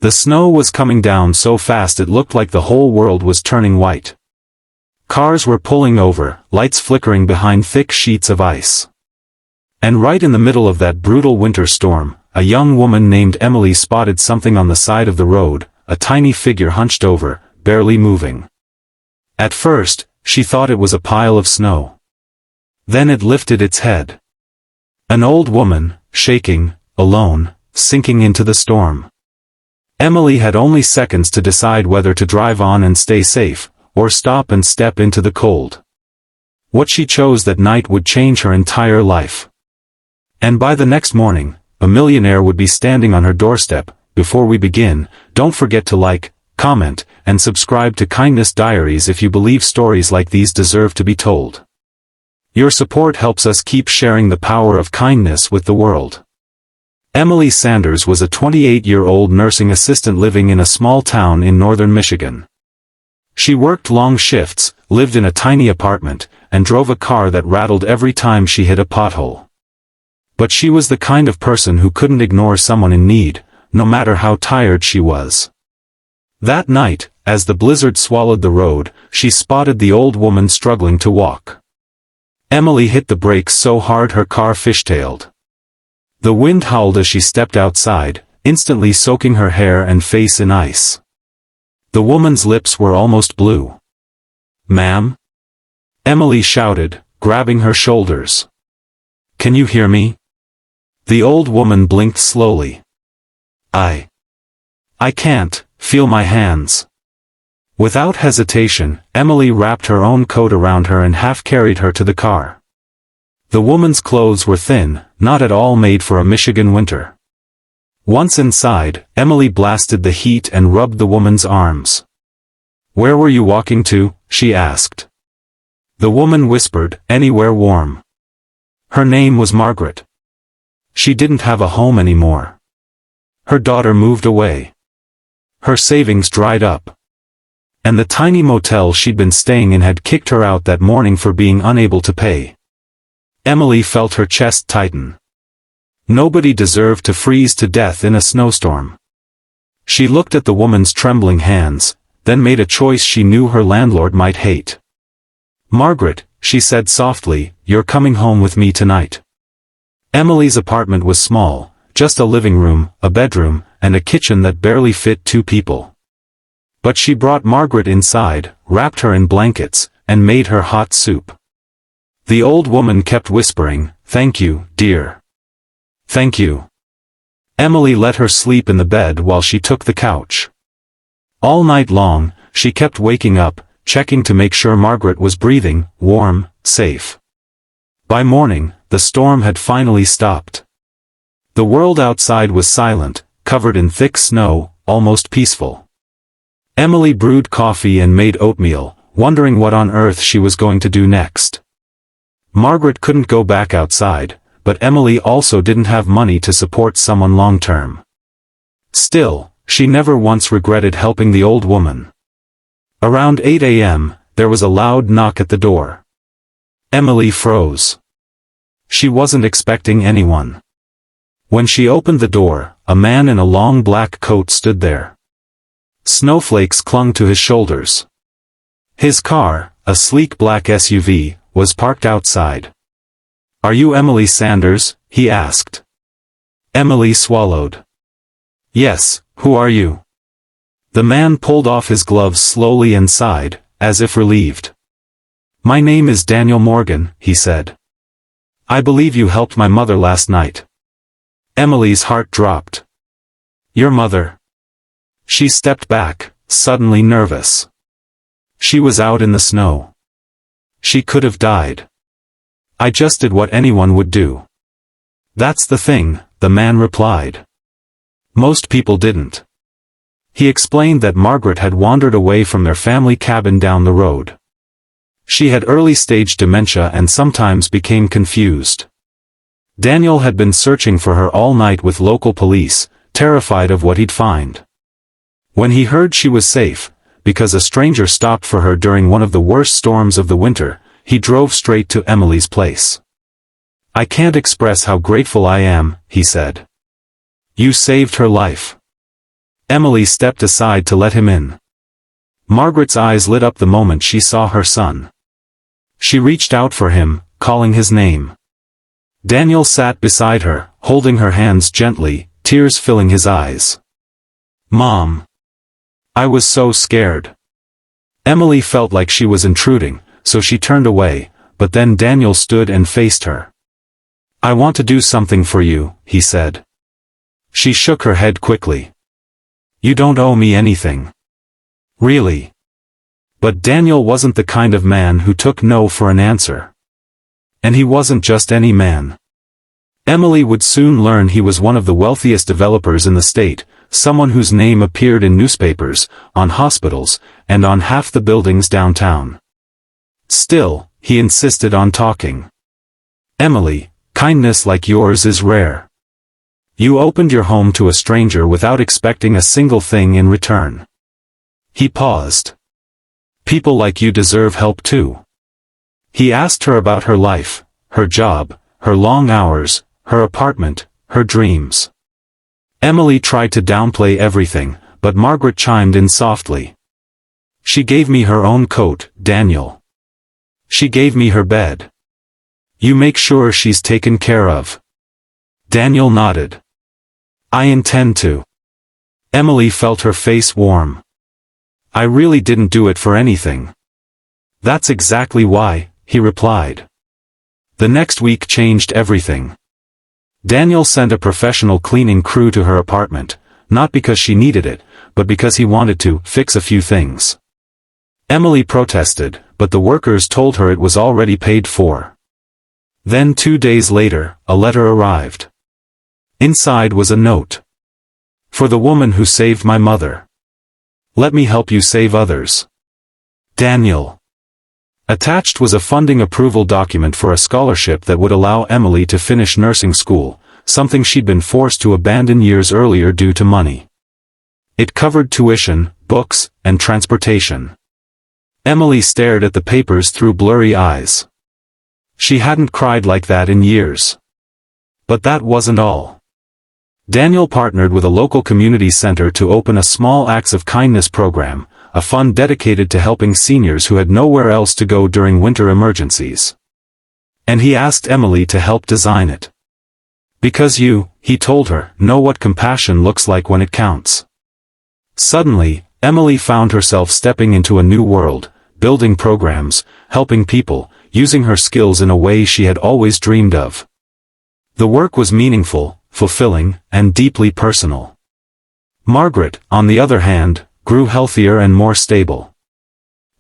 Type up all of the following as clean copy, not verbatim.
The snow was coming down so fast it looked like the whole world was turning white. Cars were pulling over, lights flickering behind thick sheets of ice. And right in the middle of that brutal winter storm, a young woman named Emily spotted something on the side of the road, a tiny figure hunched over, barely moving. At first, she thought it was a pile of snow. Then it lifted its head. An old woman, shaking, alone, sinking into the storm. Emily had only seconds to decide whether to drive on and stay safe, or stop and step into the cold. What she chose that night would change her entire life. And by the next morning, a millionaire would be standing on her doorstep. Before we begin, don't forget to like, comment, and subscribe to Kindness Diaries if you believe stories like these deserve to be told. Your support helps us keep sharing the power of kindness with the world. Emily Sanders was a 28-year-old nursing assistant living in a small town in northern Michigan. She worked long shifts, lived in a tiny apartment, and drove a car that rattled every time she hit a pothole. But she was the kind of person who couldn't ignore someone in need, no matter how tired she was. That night, as the blizzard swallowed the road, she spotted the old woman struggling to walk. Emily hit the brakes so hard her car fishtailed. The wind howled as she stepped outside, instantly soaking her hair and face in ice. The woman's lips were almost blue. "Ma'am?" Emily shouted, grabbing her shoulders. "Can you hear me?" The old woman blinked slowly. I can't feel my hands." Without hesitation, Emily wrapped her own coat around her and half-carried her to the car. The woman's clothes were thin, not at all made for a Michigan winter. Once inside, Emily blasted the heat and rubbed the woman's arms. "Where were you walking to?" she asked. The woman whispered, "Anywhere warm." Her name was Margaret. She didn't have a home anymore. Her daughter moved away. Her savings dried up. And the tiny motel she'd been staying in had kicked her out that morning for being unable to pay. Emily felt her chest tighten. Nobody deserved to freeze to death in a snowstorm. She looked at the woman's trembling hands, then made a choice she knew her landlord might hate. "Margaret," she said softly, "you're coming home with me tonight." Emily's apartment was small, just a living room, a bedroom, and a kitchen that barely fit two people. But she brought Margaret inside, wrapped her in blankets, and made her hot soup. The old woman kept whispering, "Thank you, dear. Thank you." Emily let her sleep in the bed while she took the couch. All night long, she kept waking up, checking to make sure Margaret was breathing, warm, safe. By morning, the storm had finally stopped. The world outside was silent, covered in thick snow, almost peaceful. Emily brewed coffee and made oatmeal, wondering what on earth she was going to do next. Margaret couldn't go back outside, but Emily also didn't have money to support someone long-term. Still, she never once regretted helping the old woman. Around 8 a.m., there was a loud knock at the door. Emily froze. She wasn't expecting anyone. When she opened the door, a man in a long black coat stood there. Snowflakes clung to his shoulders. His car, a sleek black SUV, was parked outside. "Are you Emily Sanders?" he asked. Emily swallowed. "Yes, who are you?" The man pulled off his gloves slowly and sighed, as if relieved. "My name is Daniel Morgan," he said. "I believe you helped my mother last night." Emily's heart dropped. "Your mother?" She stepped back, suddenly nervous. She was out in the snow. She could have died. "I just did what anyone would do." "That's the thing," the man replied. "Most people didn't." He explained that Margaret had wandered away from their family cabin down the road. She had early-stage dementia and sometimes became confused. Daniel had been searching for her all night with local police, terrified of what he'd find. When he heard she was safe, because a stranger stopped for her during one of the worst storms of the winter, he drove straight to Emily's place. "I can't express how grateful I am," he said. "You saved her life." Emily stepped aside to let him in. Margaret's eyes lit up the moment she saw her son. She reached out for him, calling his name. Daniel sat beside her, holding her hands gently, tears filling his eyes. "Mom. I was so scared." Emily felt like she was intruding, so she turned away, but then Daniel stood and faced her. "I want to do something for you," he said. She shook her head quickly. "You don't owe me anything." "Really?" But Daniel wasn't the kind of man who took no for an answer. And he wasn't just any man. Emily would soon learn he was one of the wealthiest developers in the state, someone whose name appeared in newspapers, on hospitals, and on half the buildings downtown. Still, he insisted on talking. "Emily, kindness like yours is rare. You opened your home to a stranger without expecting a single thing in return." He paused. "People like you deserve help too." He asked her about her life, her job, her long hours, her apartment, her dreams. Emily tried to downplay everything, but Margaret chimed in softly. "She gave me her own coat, Daniel. She gave me her bed. You make sure she's taken care of." Daniel nodded. "I intend to." Emily felt her face warm. "I really didn't do it for anything." "That's exactly why," he replied. The next week changed everything. Daniel sent a professional cleaning crew to her apartment, not because she needed it, but because he wanted to fix a few things. Emily protested, but the workers told her it was already paid for. Then 2 days later, a letter arrived. Inside was a note. "For the woman who saved my mother. Let me help you save others. Daniel." Attached was a funding approval document for a scholarship that would allow Emily to finish nursing school, something she'd been forced to abandon years earlier due to money. It covered tuition, books, and transportation. Emily stared at the papers through blurry eyes. She hadn't cried like that in years. But that wasn't all. Daniel partnered with a local community center to open a small acts of kindness program, a fund dedicated to helping seniors who had nowhere else to go during winter emergencies. And he asked Emily to help design it. "Because you," he told her, "know what compassion looks like when it counts." Suddenly, Emily found herself stepping into a new world, building programs, helping people, using her skills in a way she had always dreamed of. The work was meaningful, fulfilling, and deeply personal. Margaret, on the other hand, grew healthier and more stable.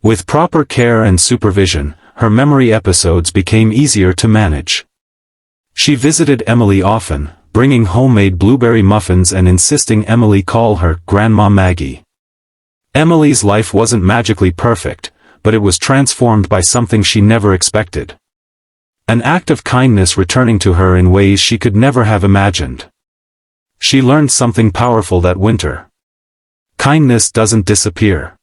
With proper care and supervision, her memory episodes became easier to manage. She visited Emily often, bringing homemade blueberry muffins and insisting Emily call her Grandma Maggie. Emily's life wasn't magically perfect, but it was transformed by something she never expected. An act of kindness returning to her in ways she could never have imagined. She learned something powerful that winter. Kindness doesn't disappear.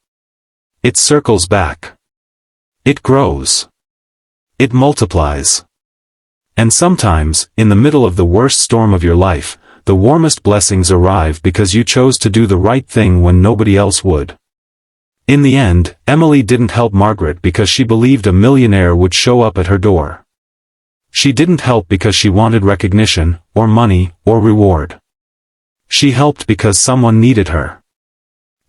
It circles back. It grows. It multiplies. And sometimes, in the middle of the worst storm of your life, the warmest blessings arrive because you chose to do the right thing when nobody else would. In the end, Emily didn't help Margaret because she believed a millionaire would show up at her door. She didn't help because she wanted recognition, or money, or reward. She helped because someone needed her.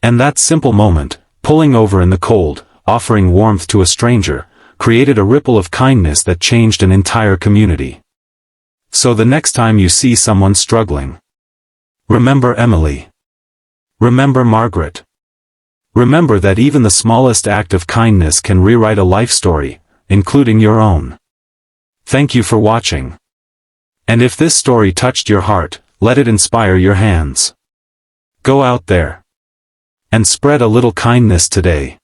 And that simple moment, pulling over in the cold, offering warmth to a stranger, created a ripple of kindness that changed an entire community. So the next time you see someone struggling, remember Emily. Remember Margaret. Remember that even the smallest act of kindness can rewrite a life story, including your own. Thank you for watching. And if this story touched your heart, let it inspire your hands. Go out there and spread a little kindness today.